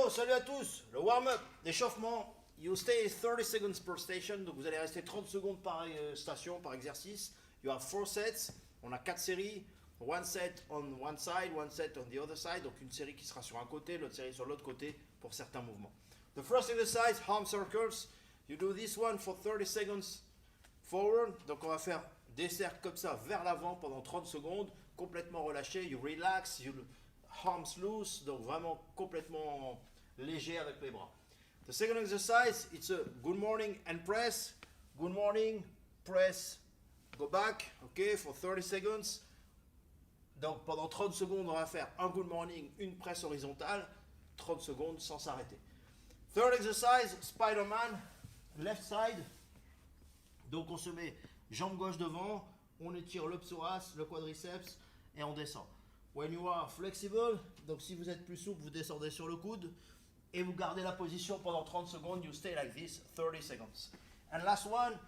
Yo, salut à tous. Le warm-up, l'échauffement. You stay 30 seconds per station. Donc vous allez rester 30 secondes par station, par exercice. You have 4 sets. On a 4 séries. One set on one side, one set on the other side. Donc une série qui sera sur un côté, l'autre série sur l'autre côté pour certains mouvements. The first exercise, arm circles. You do this one for 30 seconds forward. Donc on va faire des cercles comme ça vers l'avant pendant 30 secondes, complètement relâché. You relax, you arms loose, donc vraiment complètement léger avec les bras. The second exercise, it's a good morning and press. Good morning, press, go back, okay, for 30 seconds. Donc pendant 30 secondes, on va faire un good morning, une presse horizontale, 30 secondes sans s'arrêter. Third exercise, Spider-Man, left side. Donc on se met jambe gauche devant, on étire le psoas, le quadriceps et on descend. When you are flexible, donc si vous êtes plus souple, vous descendez sur le coude et vous gardez la position pendant 30 secondes. You stay like this, 30 seconds. And last one,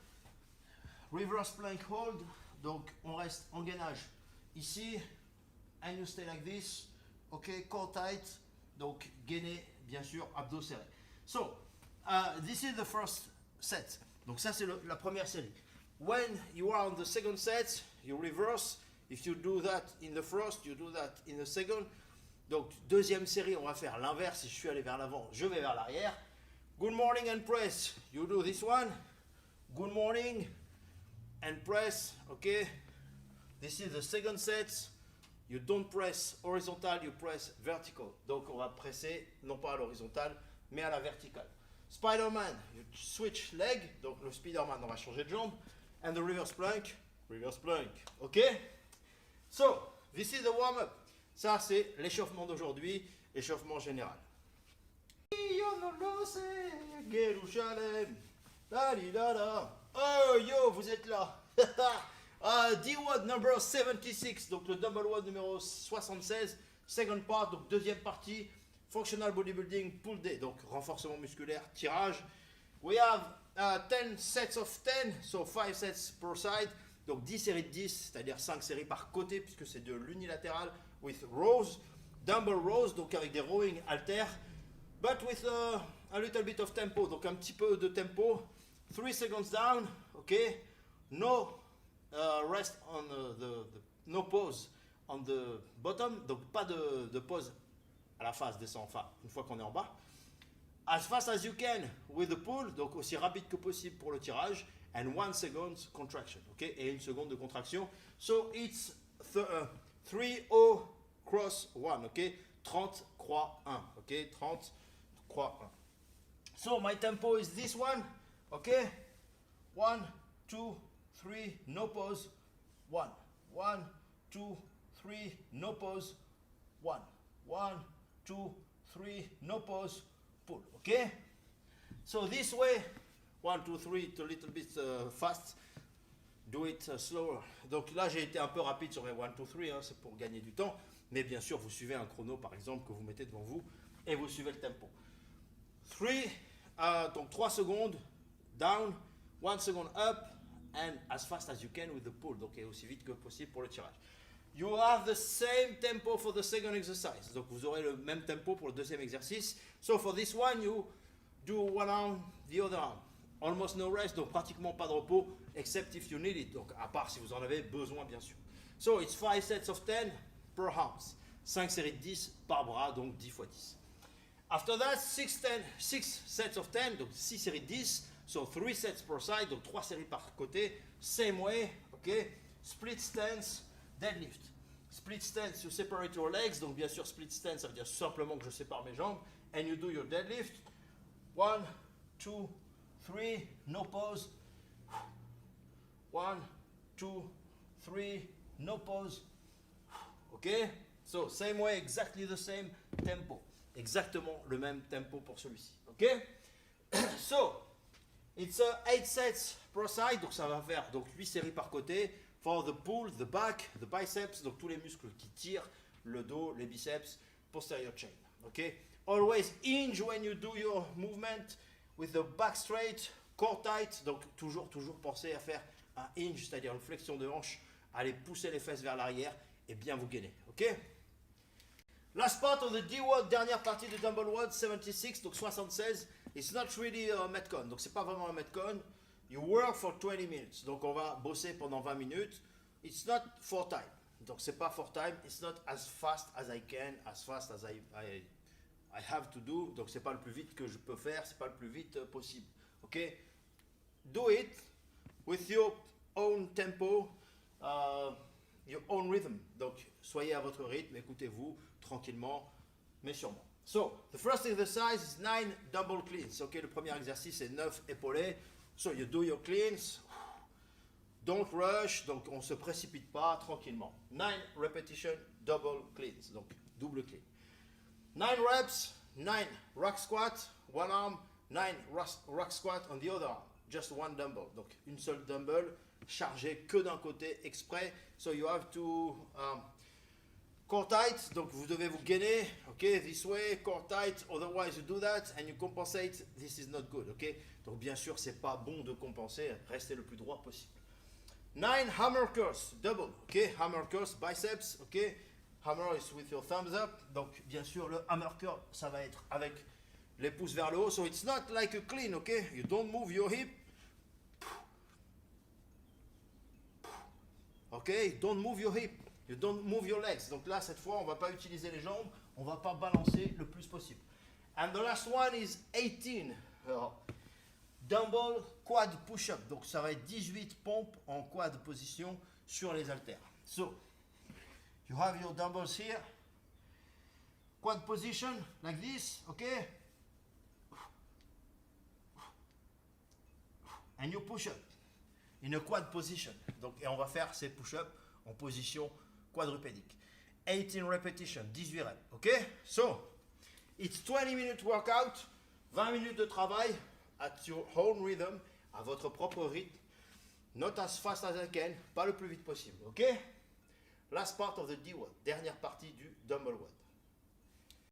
reverse plank hold. Donc on reste en gainage ici. And you stay like this. Ok, core tight. Donc gainé, bien sûr, abdos serrés. So, this is the first set. Donc ça c'est la première série. When you are on the second set, you reverse. If you do that in the first, you do that in the second. Donc, deuxième série, on va faire l'inverse. Si je suis allé vers l'avant, je vais vers l'arrière. Good morning and press. You do this one. Good morning and press. Okay. This is the second set. You don't press horizontal, you press vertical. Donc, on va presser non pas à l'horizontale, mais à la verticale. Spider-Man, you switch leg. Donc, le Spider-Man, on va changer de jambe. And the reverse plank. Reverse plank. Okay. So, this is the warm-up. Ça, c'est l'échauffement d'aujourd'hui, échauffement général. Oh, yo, vous êtes là. D-Wad number 76, donc le double WOD numéro 76, second part, donc deuxième partie, functional bodybuilding, pull day, donc renforcement musculaire, tirage. We have 10 sets of 10, so 5 sets per side. Donc 10 séries de 10, c'est-à-dire 5 séries par côté, puisque c'est de l'unilatéral, with rows, dumbbell rows, donc avec des rowing haltères, but with a little bit of tempo, donc un petit peu de tempo. 3 seconds down, ok, no rest on no pause on the bottom, donc pas de pause à la face, descend, enfin, une fois qu'on est en bas. As fast as you can with the pull, donc aussi rapide que possible pour le tirage. And 1 second contraction, ok, et 1 seconde de contraction. So it's 3-0 cross 1, ok, 30 croix 1, ok, 30 croix 1. So my tempo is this one, ok, 1, 2, 3, no pause, 1, 1, 2, 3, no pause, 1, 1, 2, 3, no pause, pull, ok. So this way, 1, 2, 3, it's a little bit fast. Do it slower. Donc là, j'ai été un peu rapide sur mes 1, 2, 3, hein, c'est pour gagner du temps. Mais bien sûr, vous suivez un chrono, par exemple, que vous mettez devant vous et vous suivez le tempo. 3, donc 3 secondes, down, 1 second up, and as fast as you can with the pull. Donc et aussi vite que possible pour le tirage. You have the same tempo for the second exercise. Donc vous aurez le même tempo pour le deuxième exercice. So for this one, you do one arm, the other arm. Almost no rest, donc pratiquement pas de repos, except if you need it, donc à part si vous en avez besoin, bien sûr. So it's 5 sets of 10 per arms. 5 séries de 10 par bras, donc 10 x 10. After that, 6 sets of 10, donc 6 séries de 10, so 3 sets per side, donc 3 séries par côté, same way, ok. Split stance, deadlift. Split stance, you separate your legs, donc bien sûr split stance, ça veut dire simplement que je sépare mes jambes, and you do your deadlift. 1, 2, 3, no pause. 1, 2, 3, no pause. Ok? So, same way, exactly the same tempo. Exactement le même tempo pour celui-ci. Ok? So, it's 8 sets per side. Donc, ça va faire donc 8 séries par côté. For the pull, the back, the biceps. Donc, tous les muscles qui tirent, le dos, les biceps, posterior chain. Ok? Always hinge when you do your movement. With the back straight, core tight, donc toujours pensez à faire un hinge, c'est-à-dire une flexion de hanche, aller pousser les fesses vers l'arrière et bien vous gainer, ok. Last part of the D-WOD, dernière partie de Dumbbell WOD, 76, donc 76. It's not really a Metcon, donc c'est pas vraiment un Metcon. You work for 20 minutes, donc on va bosser pendant 20 minutes. It's not for time, donc c'est pas for time. It's not as fast as I can, as fast as I have to do. Donc c'est pas le plus vite que je peux faire, c'est pas le plus vite possible. Ok? Do it with your own tempo, your own rhythm. Donc soyez à votre rythme, écoutez-vous tranquillement, mais sûrement. So, the first exercise is 9 double cleans. Ok, le premier exercice c'est 9 épaulés. So, you do your cleans. Don't rush, donc on ne se précipite pas, tranquillement. 9 repetition, double cleans, donc double clean. 9 reps, 9 rock squat, one arm, 9 rock squat on the other arm. Just one dumbbell, donc une seule dumbbell, chargée que d'un côté exprès. So you have to core tight, donc vous devez vous gainer, ok, this way, core tight, otherwise you do that and you compensate, this is not good, ok. Donc bien sûr, c'est pas bon de compenser, restez le plus droit possible. 9 hammer curls, double, ok, hammer curls, biceps, ok, hammer is with your thumbs up, donc bien sûr le hammer curl, ça va être avec les pouces vers le haut, so it's not like a clean, ok, you don't move your hip, ok, don't move your hip, you don't move your legs, donc là cette fois on va pas utiliser les jambes, on va pas balancer le plus possible. And the last one is 18, dumbbell quad push-up, donc ça va être 18 pompes en quad position sur les haltères. So, you have your dumbbells here, quad position like this, okay? And you push up in a quad position. Donc, et on va faire ces push-ups en position quadrupédique. 18 repetitions, 18 reps, okay? So, it's 20 minute workout, 20 minutes de travail at your own rhythm, à votre propre rythme, not as fast as I can, pas le plus vite possible, ok? Last part of the D-WOD, dernière partie du Dumbbell WOD.